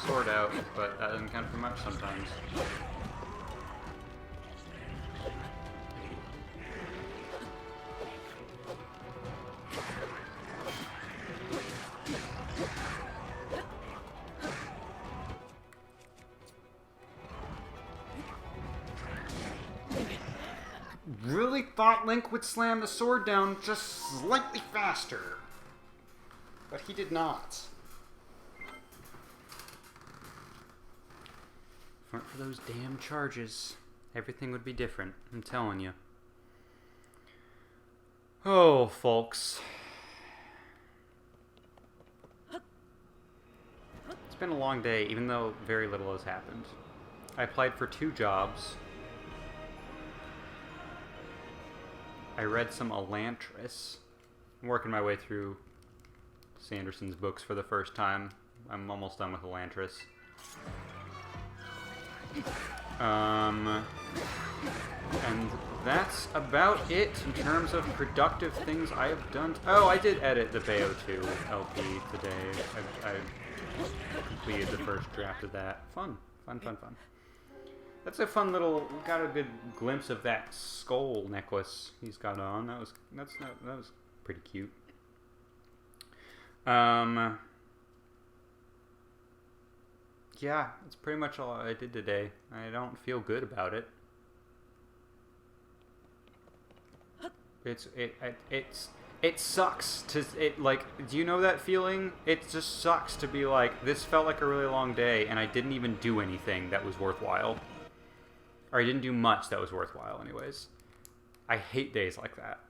sword out, but that doesn't count for much sometimes. Really thought Link would slam the sword down just slightly faster. But he did not. If it weren't for those damn charges, everything would be different, I'm telling you. Oh, folks. It's been a long day, even though very little has happened. I applied for 2 jobs. I read some Elantris. I'm working my way through Sanderson's books for the first time. I'm almost done with Elantris. And that's about it in terms of productive things I have done. Oh, I did edit the BOTW LP today. I completed the first draft of that. Fun. That's a fun little. Got a good glimpse of that skull necklace he's got on. That was pretty cute. Yeah, that's pretty much all I did today. I don't feel good about it. It sucks to do you know that feeling? It just sucks to be like, this felt like a really long day and I didn't even do anything that was worthwhile. Or I didn't do much that was worthwhile anyways. I hate days like that.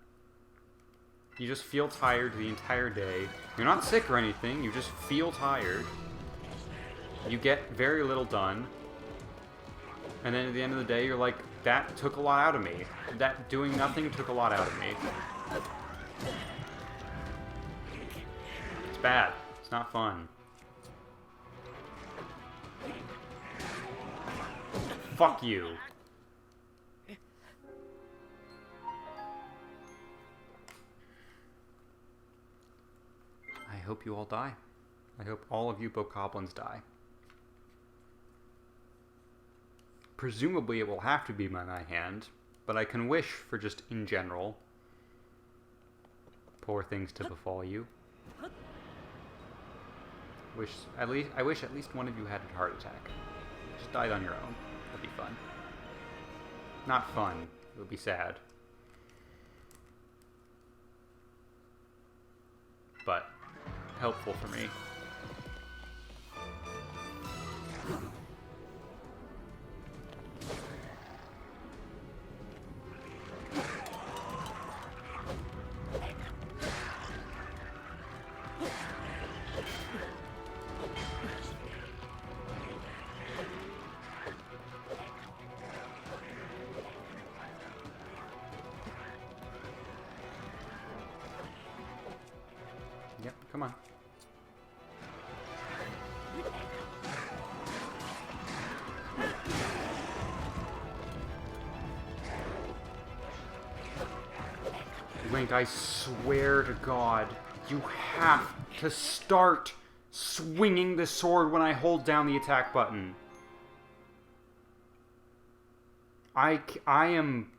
You just feel tired the entire day. You're not sick or anything, you just feel tired. You get very little done. And then at the end of the day, you're like, that took a lot out of me. That doing nothing took a lot out of me. It's bad. It's not fun. Fuck you. I hope you all die. I hope all of you bokoblins die. Presumably it will have to be by my hand, but I can wish for just in general poor things to befall you. I wish at least one of you had a heart attack. Just died on your own. That'd be fun. Not fun. It would be sad. But helpful for me. Yep, come on. Link, I swear to God, you have to start swinging the sword when I hold down the attack button. I am...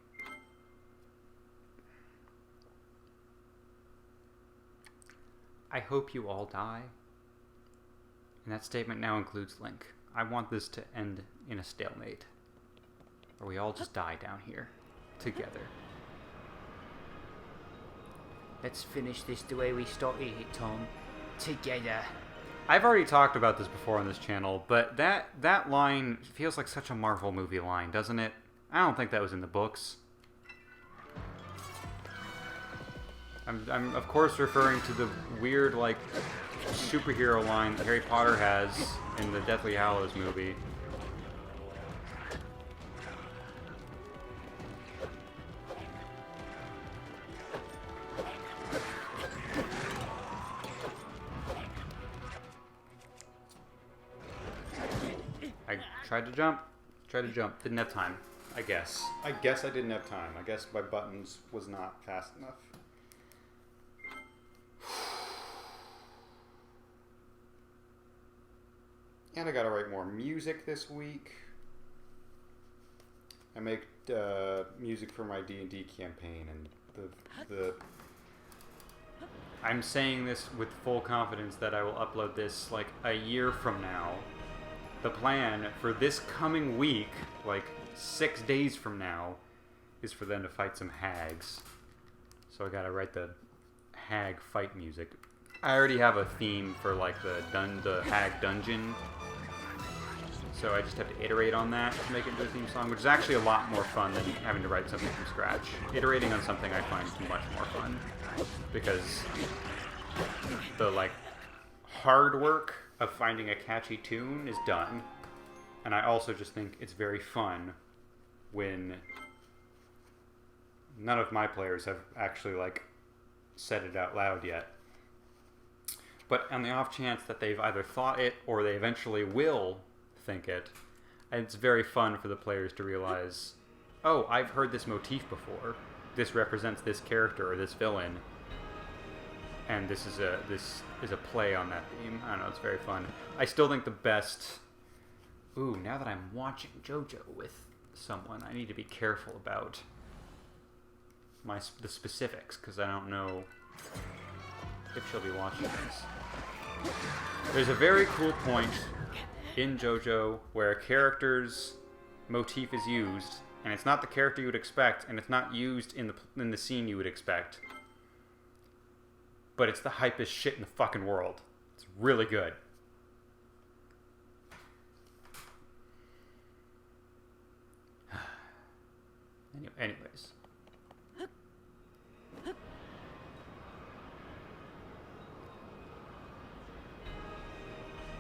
I hope you all die. And that statement now includes Link. I want this to end in a stalemate. Or we all just die down here. Together. Let's finish this the way we started it, Tom. Together. I've already talked about this before on this channel, but that line feels like such a Marvel movie line, doesn't it? I don't think that was in the books. I'm of course referring to the weird, like, superhero line that Harry Potter has in the Deathly Hallows movie. I tried to jump. Didn't have time, I guess. I didn't have time. I guess my buttons was not fast enough. And I gotta write more music this week. I make music for my D&D campaign, and the I'm saying this with full confidence that I will upload this like a year from now. The plan for this coming week, like 6 days from now, is for them to fight some hags. So I gotta write the hag fight music. I already have a theme for like the hag dungeon. So I just have to iterate on that to make it into a theme song, which is actually a lot more fun than having to write something from scratch. Iterating on something I find much more fun, because the like hard work of finding a catchy tune is done, and I also just think it's very fun when none of my players have actually like said it out loud yet. But on the off chance that they've either thought it or they eventually will think it, and it's very fun for the players to realize, oh, I've heard this motif before. This represents this character or this villain, and this is a play on that theme. I don't know, it's very fun. I still think the best. Ooh, now that I'm watching JoJo with someone, I need to be careful about the specifics, because I don't know if she'll be watching this. There's a very cool point in JoJo where a character's motif is used, and it's not the character you would expect, and it's not used in the scene you would expect, but it's the hypest shit in the fucking world. It's really good. Anyways.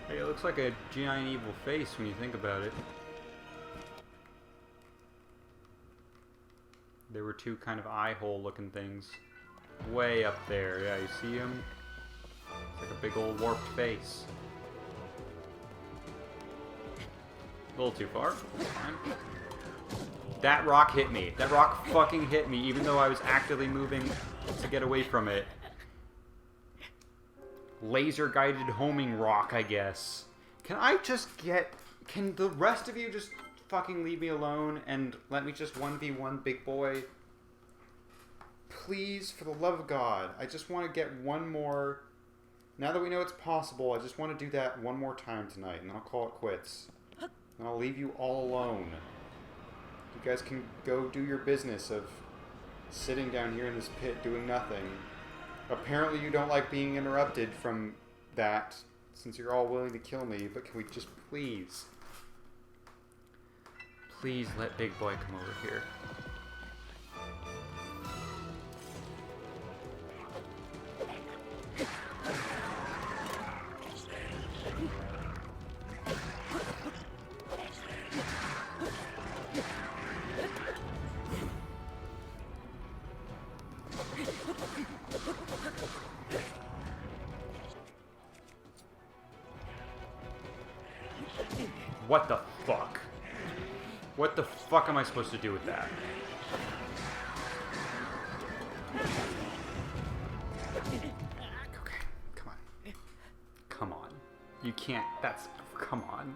Hey, it looks like a giant evil face when you think about it. There were two kind of eye hole looking things way up there. Yeah, you see him? It's like a big old warped face. A little too far. Fine. That rock hit me. That rock fucking hit me, even though I was actively moving to get away from it. Laser-guided homing rock, I guess. Can the rest of you just fucking leave me alone and let me just 1v1 big boy? Please, for the love of God. I just want to get one more. Now that we know it's possible, I just want to do that one more time tonight, and then I'll call it quits. And I'll leave you all alone. You guys can go do your business of sitting down here in this pit doing nothing. Apparently you don't like being interrupted from that, since you're all willing to kill me, but can we just please let Big Boy come over here? What the fuck? What the fuck am I supposed to do with that? Okay, come on. Come on. You can't, come on.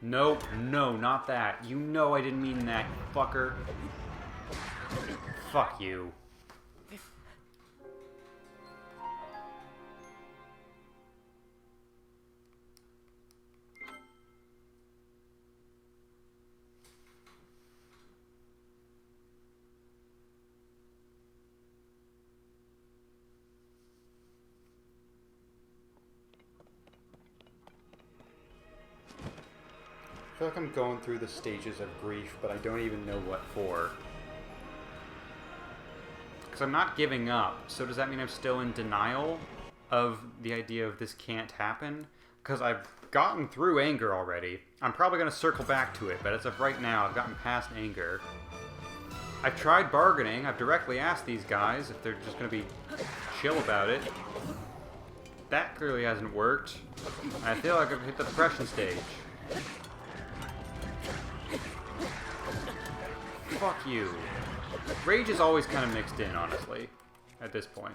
Nope, no, not that. You know I didn't mean that, fucker. Fuck you. feel like I'm going through the stages of grief, but I don't even know what for. Because I'm not giving up, so does that mean I'm still in denial of the idea of this can't happen? Because I've gotten through anger already. I'm probably going to circle back to it, but as of right now, I've gotten past anger. I've tried bargaining. I've directly asked these guys if they're just going to be chill about it. That clearly hasn't worked. I feel like I've hit the depression stage. Fuck you. Rage is always kind of mixed in, honestly, at this point.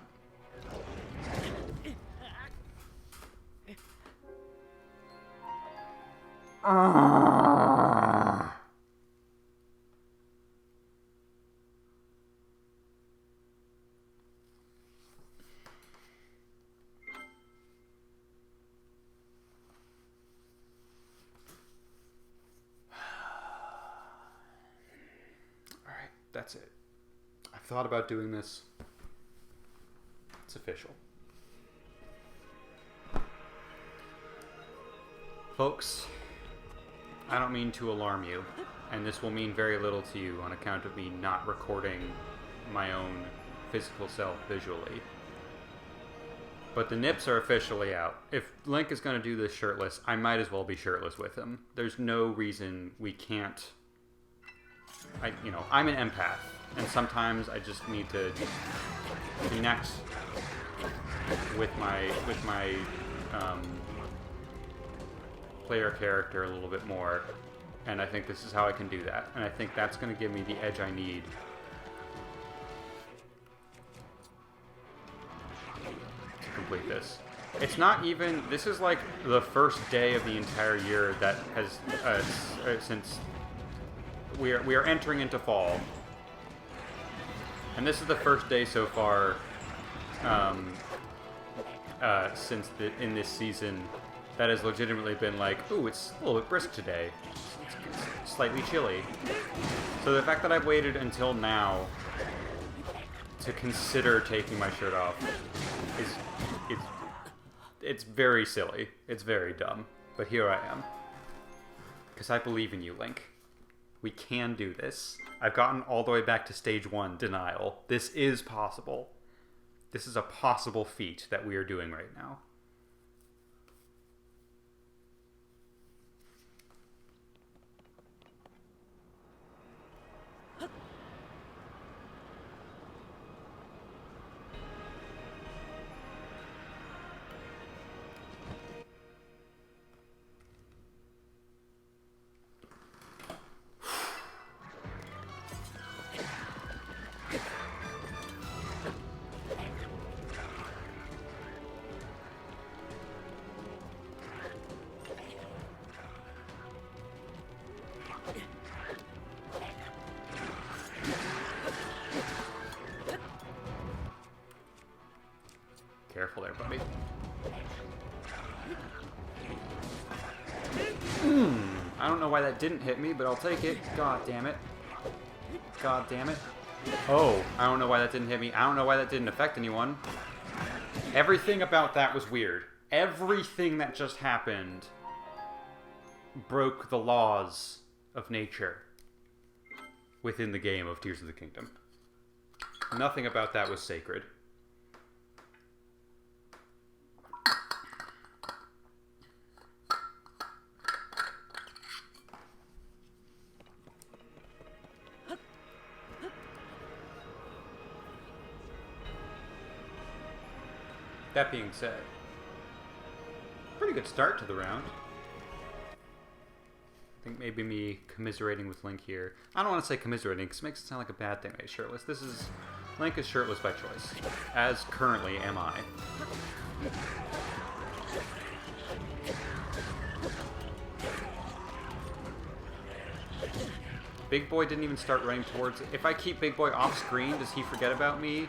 Alright, that's it. I've thought about doing this. It's official. Folks, I don't mean to alarm you, and this will mean very little to you on account of me not recording my own physical self visually. But the nips are officially out. If Link is going to do this shirtless, I might as well be shirtless with him. There's no reason we can't... I'm an empath, and sometimes I just need to connect with my player character a little bit more, and I think this is how I can do that, and I think that's going to give me the edge I need to complete this. It's not even... This is like the first day of the entire year that has since we are entering into fall, and this is the first day so far since in this season that has legitimately been like, ooh, it's a little bit brisk today. It's slightly chilly. So the fact that I've waited until now to consider taking my shirt off it's very silly. It's very dumb. But here I am. Because I believe in you, Link. We can do this. I've gotten all the way back to stage 1, denial. This is possible. This is a possible feat that we are doing right now. Careful there, buddy. I don't know why that didn't hit me, but I'll take it. God damn it. God damn it. Oh, I don't know why that didn't hit me. I don't know why that didn't affect anyone. Everything about that was weird. Everything that just happened broke the laws of nature within the game of Tears of the Kingdom. Nothing about that was sacred. That being said, pretty good start to the round. I think maybe me commiserating with Link here. I don't want to say commiserating because it makes it sound like a bad thing that he's shirtless. Link is shirtless by choice. As currently am I. Big Boy didn't even start running towards it. If I keep Big Boy off screen, does he forget about me?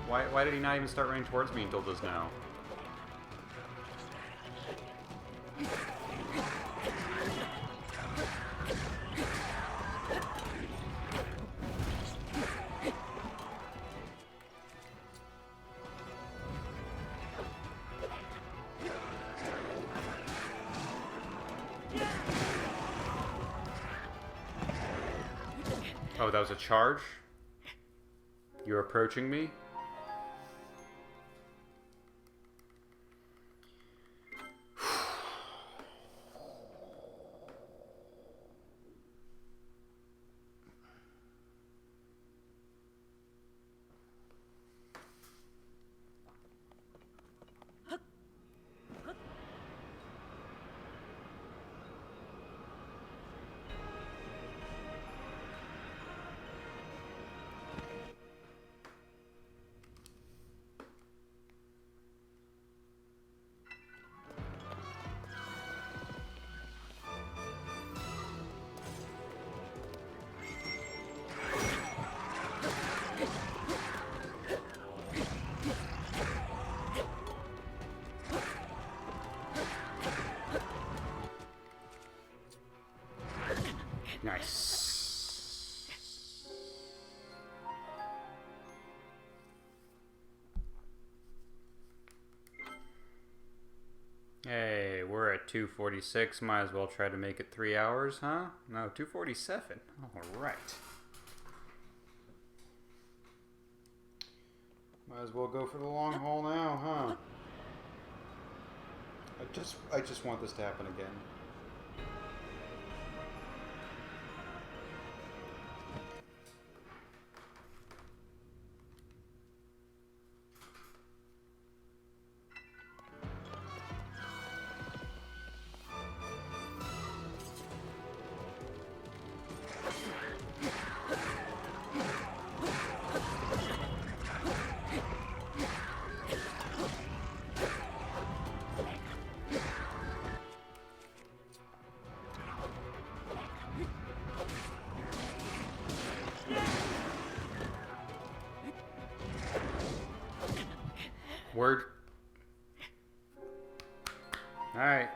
Why did he not even start running towards me until just now? Oh, that was a charge? You're approaching me? Nice. Hey, we're at 2:46. Might as well try to make it 3 hours, huh? No, 2:47. All right. Might as well go for the long haul now, huh? I just want this to happen again. Word. Alright.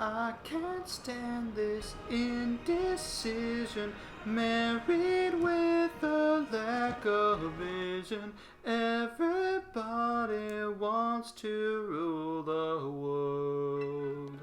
I can't stand this indecision, married with a lack of vision. Everybody wants to rule the world.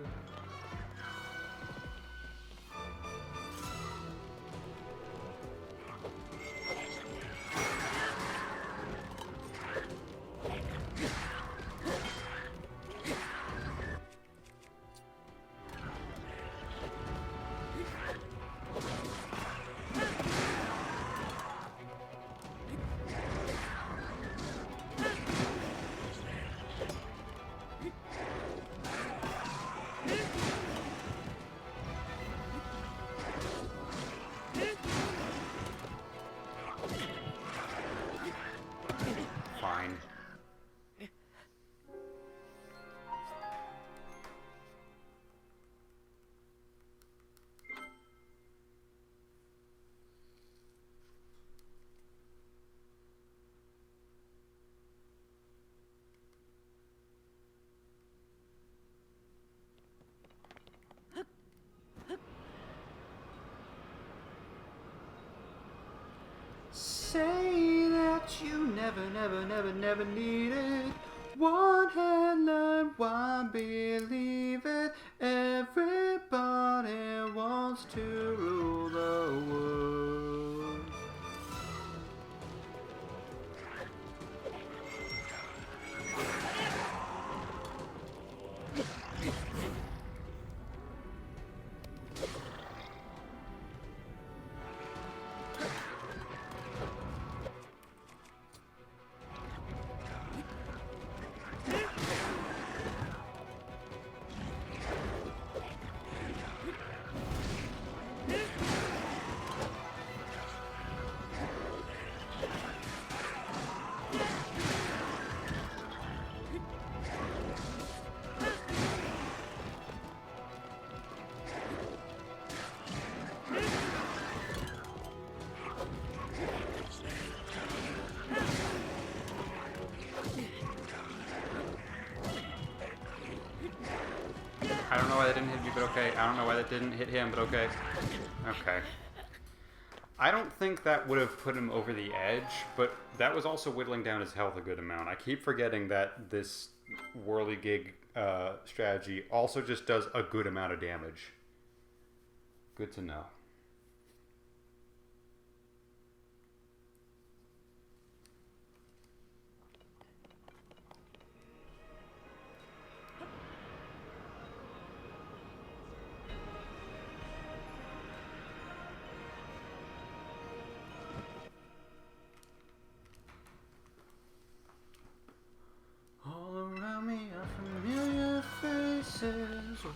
Fine. Say that you never needed one headline, why believe it? Everybody wants to rule the world. why that didn't hit you, but okay. I don't know why that didn't hit him, but okay. Okay. I don't think that would have put him over the edge, but that was also whittling down his health a good amount. I keep forgetting that this whirligig strategy also just does a good amount of damage. Good to know.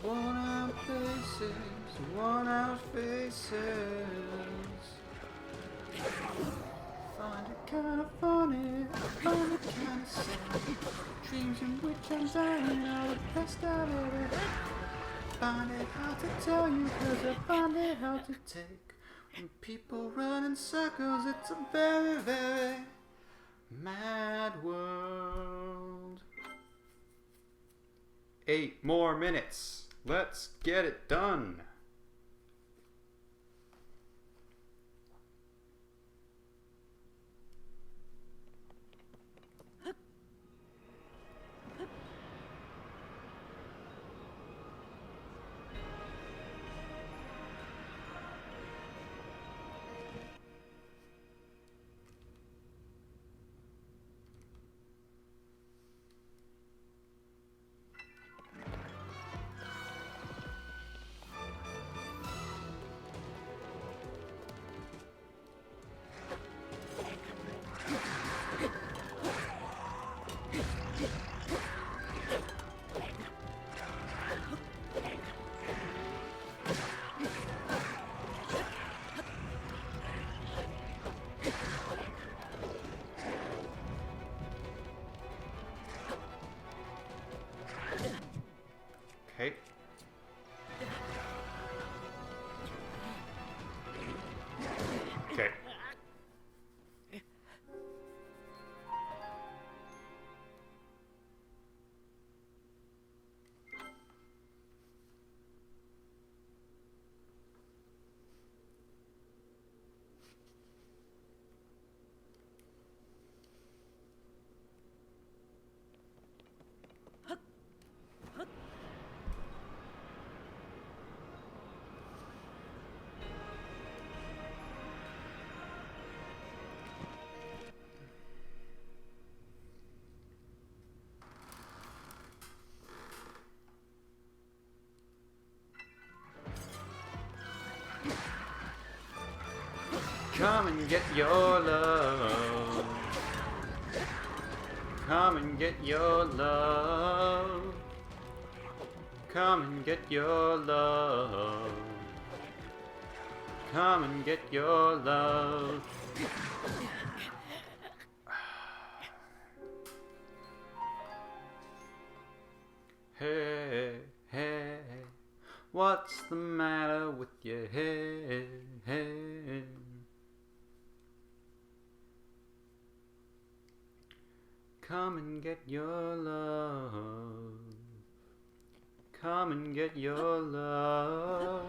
Worn-out faces, worn-out faces. Find it kind of funny, find it kind of sad. Dreams in which I'm dying are the best I've ever had. Find it hard to tell you, cause I find it hard to take. When people run in circles, it's a very, very mad world. 8 more minutes. Let's get it done. Okay. Okay. Come and get your love. Come and get your love. Come and get your love. Come and get your love. Hey, hey, what's the matter with your head? Hey. Come and get your love. Come and get your love.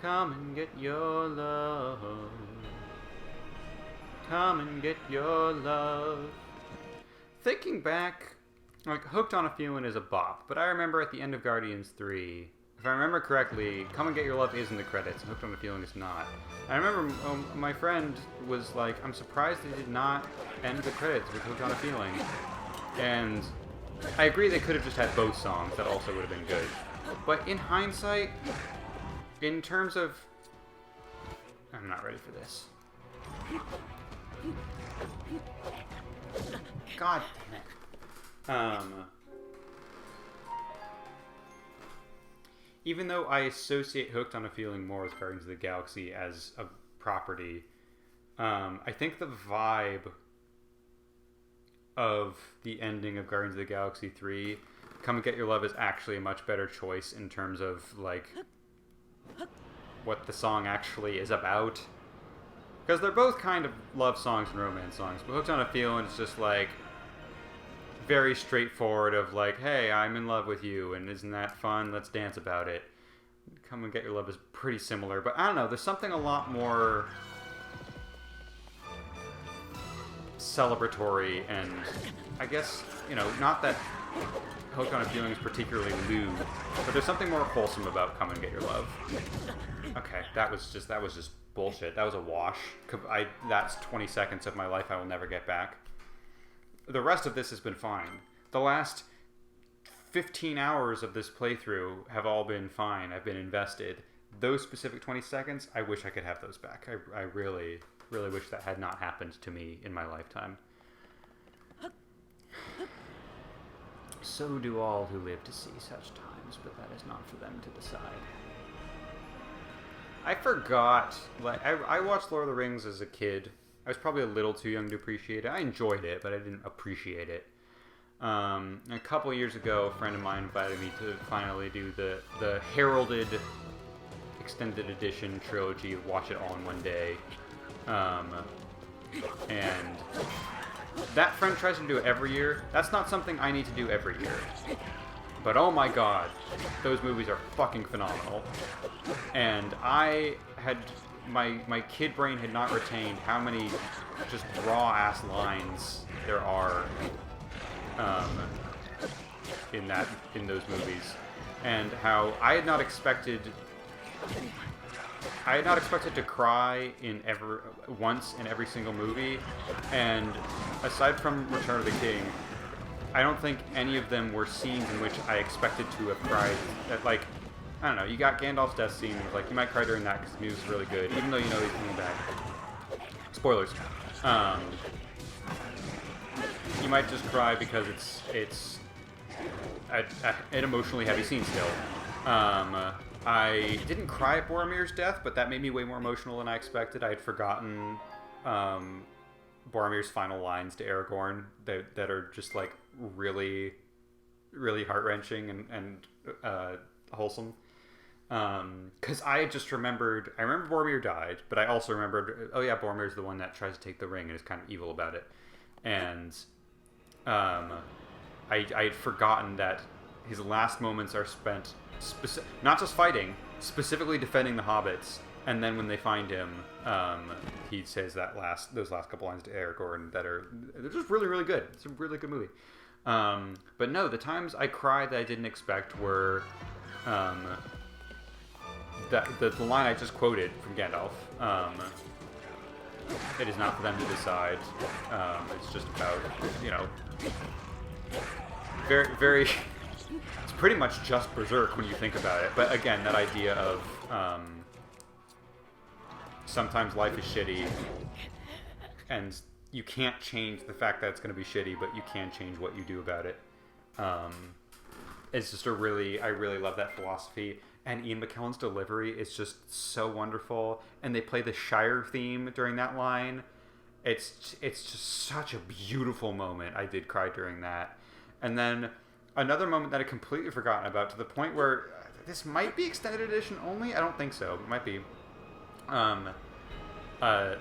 Come and get your love. Come and get your love. Thinking back, like, Hooked on a Feeling is a bop, but I remember at the end of Guardians 3, if I remember correctly, Come and Get Your Love is in the credits, and Hooked on a Feeling is not. I remember my friend was like, I'm surprised they did not end the credits with Hooked on a Feeling. And I agree they could have just had both songs, that also would have been good. But in hindsight, in terms of... I'm not ready for this. God damn it. Even though I associate Hooked on a Feeling more with Guardians of the Galaxy as a property, I think the vibe of the ending of Guardians of the Galaxy 3, Come and Get Your Love, is actually a much better choice in terms of, like, what the song actually is about. Because they're both kind of love songs and romance songs, but Hooked on a Feeling is just like, very straightforward of like, hey, I'm in love with you, and isn't that fun? Let's dance about it. Come and Get Your Love is pretty similar, but I don't know, there's something a lot more celebratory, and I guess, you know, not that Hooked on a Feeling is particularly lewd, but there's something more wholesome about Come and Get Your Love. Okay, that was just bullshit. That was a wash. That's 20 seconds of my life I will never get back. The rest of this has been fine. The last 15 hours of this playthrough have all been fine. I've been invested. Those specific 20 seconds, I wish I could have those back. I really, really wish that had not happened to me in my lifetime. So do all who live to see such times, but that is not for them to decide. I forgot. Like I watched Lord of the Rings as a kid. I was probably a little too young to appreciate it. I enjoyed it, but I didn't appreciate it. A couple years ago, a friend of mine invited me to finally do the heralded extended edition trilogy, watch it all in one day. And that friend tries to do it every year. That's not something I need to do every year. But oh my god, those movies are fucking phenomenal. And I had, my kid brain had not retained how many just raw-ass lines there are in those movies. And how I had not expected to cry once in every single movie, and aside from Return of the King, I don't think any of them were scenes in which I expected to have cried. Like, I don't know, you got Gandalf's death scene, like, you might cry during that because the music's really good, even though you know he's coming back. Spoilers. You might just cry because it's an emotionally heavy scene still. I didn't cry at Boromir's death, but that made me way more emotional than I expected. I had forgotten Boromir's final lines to Aragorn that are just like really, really heart-wrenching and wholesome. Because I just remembered, I remember Boromir died, but I also remembered, oh yeah, Boromir's the one that tries to take the ring and is kind of evil about it. And I had forgotten that his last moments are spent not just fighting, specifically defending the hobbits, and then when they find him, he says those last couple lines to Aragorn they're just really, really good. It's a really good movie. But no, the times I cried that I didn't expect were the line I just quoted from Gandalf. It is not for them to decide. It's just about, you know, very, very. It's pretty much just Berserk when you think about it. But again, that idea of sometimes life is shitty, and you can't change the fact that it's going to be shitty, but you can change what you do about it. It's just I really love that philosophy. And Ian McKellen's delivery is just so wonderful. And they play the Shire theme during that line. It's just such a beautiful moment. I did cry during that. And then another moment that I completely forgotten about, to the point where this might be extended edition only. I don't think so. It might be.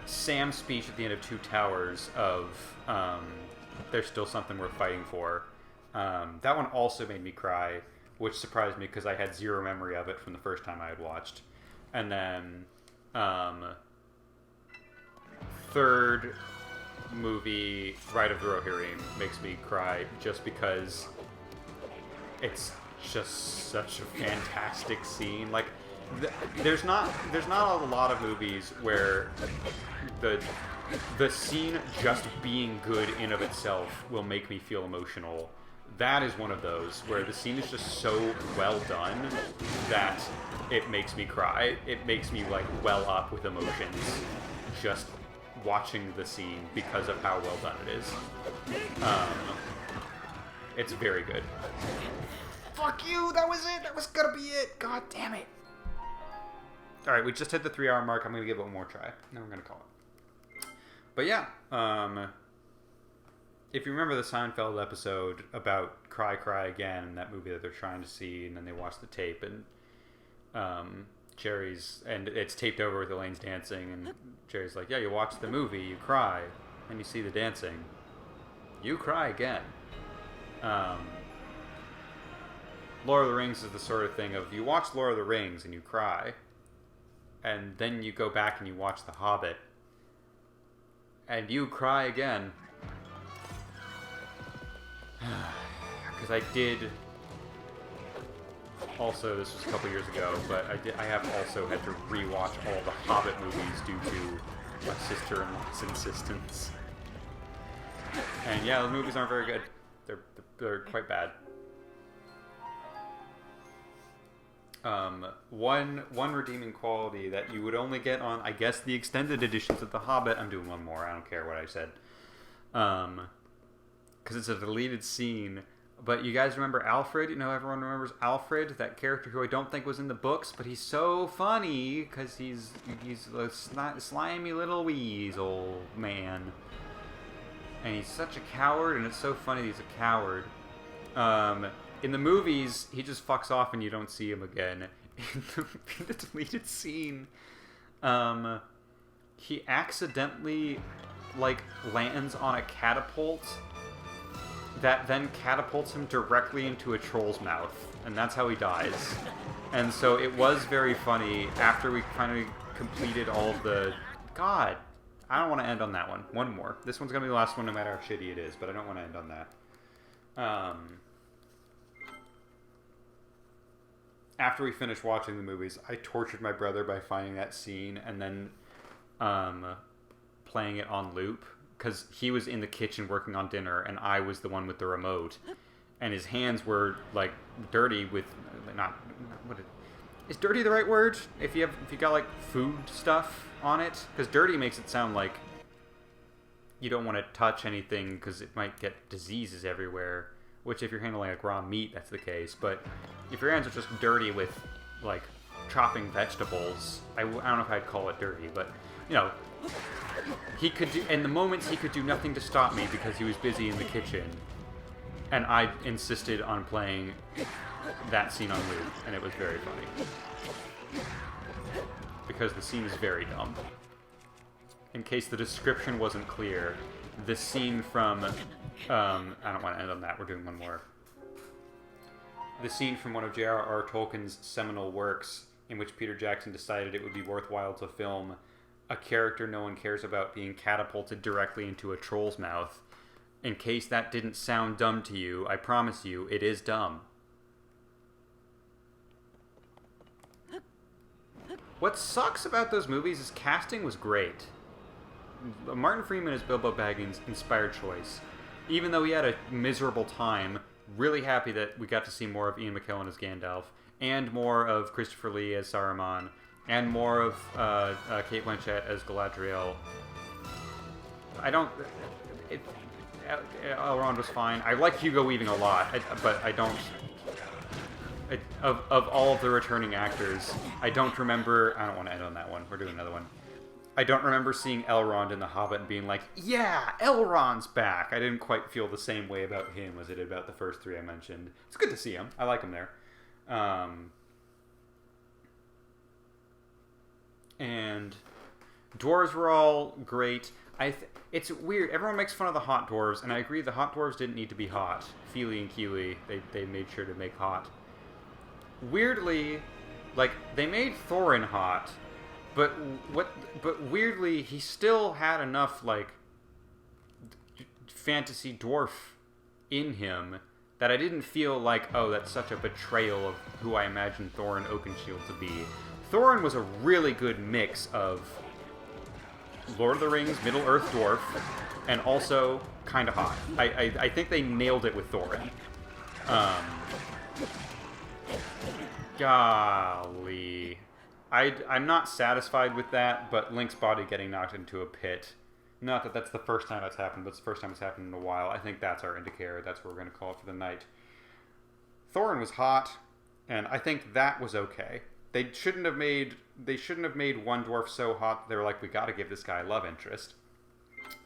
Sam's speech at the end of Two Towers of there's still something worth fighting for. That one also made me cry, which surprised me because I had zero memory of it from the first time I had watched. And then third movie, Ride of the Rohirrim, makes me cry just because it's just such a fantastic scene. Like, there's not a lot of movies where the scene just being good in of itself will make me feel emotional. That is one of those where the scene is just so well done that it makes me cry. It makes me like well up with emotions just watching the scene because of how well done it is. It's very good. Fuck you! That was it! That was gonna be it! God damn it! Alright, we just hit the 3-hour mark. I'm gonna give it one more try. Then we're gonna call it. But yeah, if you remember the Seinfeld episode about Cry Cry Again, and that movie that they're trying to see, and then they watch the tape, and Jerry's, and it's taped over with Elaine's dancing, and Jerry's like, yeah, you watch the movie, you cry, and you see the dancing, you cry again. Um, Lord of the Rings is the sort of thing of you watch Lord of the Rings and you cry, and then you go back and you watch The Hobbit, and you cry again. Because I did. Also, this was a couple years ago, but I have also had to rewatch all the Hobbit movies due to my sister-in-law's insistence. And yeah, the movies aren't very good. They're quite bad. One redeeming quality that you would only get on, I guess, the extended editions of The Hobbit. I'm doing one more. I don't care what I said. Because it's a deleted scene. But you guys remember Alfred? You know, everyone remembers Alfred, that character who I don't think was in the books, but he's so funny because he's a slimy little weasel man. And he's such a coward, and it's so funny that he's a coward. In the movies, he just fucks off and you don't see him again. In the deleted scene, he accidentally, lands on a catapult that then catapults him directly into a troll's mouth. And that's how he dies. And so it was very funny after we kind of completed all of the... God, I don't want to end on that one. One more. This one's going to be the last one no matter how shitty it is, but I don't want to end on that. After we finished watching the movies, I tortured my brother by finding that scene and then playing it on loop. Because he was in the kitchen working on dinner, and I was the one with the remote. And his hands were, dirty with... Is dirty the right word? If you got, food stuff on it? Because dirty makes it sound like you don't want to touch anything because it might get diseases everywhere. Which, if you're handling, raw meat, that's the case. But if your hands are just dirty with, chopping vegetables, I don't know if I'd call it dirty, but, he could do, in the moments he could do nothing to stop me because he was busy in the kitchen, and I insisted on playing that scene on loop, and it was very funny because the scene is very dumb. In case the description wasn't clear, the scene from I don't want to end on that. We're doing one more. The scene from one of J.R.R. Tolkien's seminal works, in which Peter Jackson decided it would be worthwhile to film a character no one cares about being catapulted directly into a troll's mouth. In case that didn't sound dumb to you, I promise you, it is dumb. What sucks about those movies is casting was great. Martin Freeman as Bilbo Baggins, inspired choice. Even though he had a miserable time, really happy that we got to see more of Ian McKellen as Gandalf, and more of Christopher Lee as Saruman, and more of Cate Blanchett as Galadriel. Elrond was fine. I like Hugo Weaving a lot, but I don't... Of all of the returning actors, I don't remember... I don't want to end on that one. We're doing another one. I don't remember seeing Elrond in The Hobbit and being like, yeah, Elrond's back. I didn't quite feel the same way about him as I did about the first three I mentioned. It's good to see him. I like him there. And dwarves were all great. It's weird. Everyone makes fun of the hot dwarves, and I agree the hot dwarves didn't need to be hot. Feely and Keely, they made sure to make hot. Weirdly, they made Thorin hot, but weirdly, he still had enough, fantasy dwarf in him that I didn't feel like, oh, that's such a betrayal of who I imagined Thorin Oakenshield to be. Thorin was a really good mix of Lord of the Rings, Middle-earth dwarf, and also kind of hot. I think they nailed it with Thorin. Golly. I'm not satisfied with that, but Link's body getting knocked into a pit. Not that that's the first time that's happened, but it's the first time it's happened in a while. I think that's our indicator. That's what we're going to call it for the night. Thorin was hot, and I think that was okay. They shouldn't have made one dwarf so hot that they were like, we got to give this guy a love interest.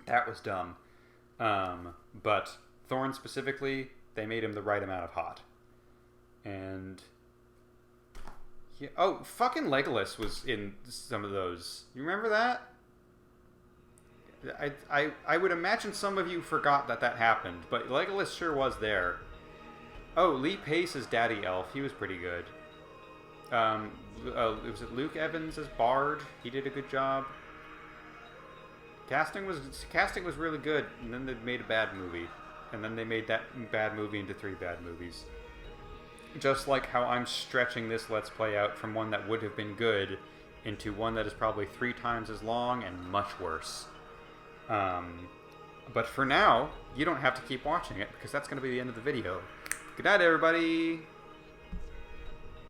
That was dumb. But Thorin specifically, they made him the right amount of hot. And yeah, fucking Legolas was in some of those. You remember that? I would imagine some of you forgot that happened, but Legolas sure was there. Oh, Lee Pace as Daddy Elf. He was pretty good. Was it Luke Evans as Bard? He did a good job. Casting was really good, and then they made a bad movie. And then they made that bad movie into 3 bad movies. Just like how I'm stretching this Let's Play out from one that would have been good into one that is probably 3 times as long and much worse. But for now, you don't have to keep watching it, because that's going to be the end of the video. Good night, everybody!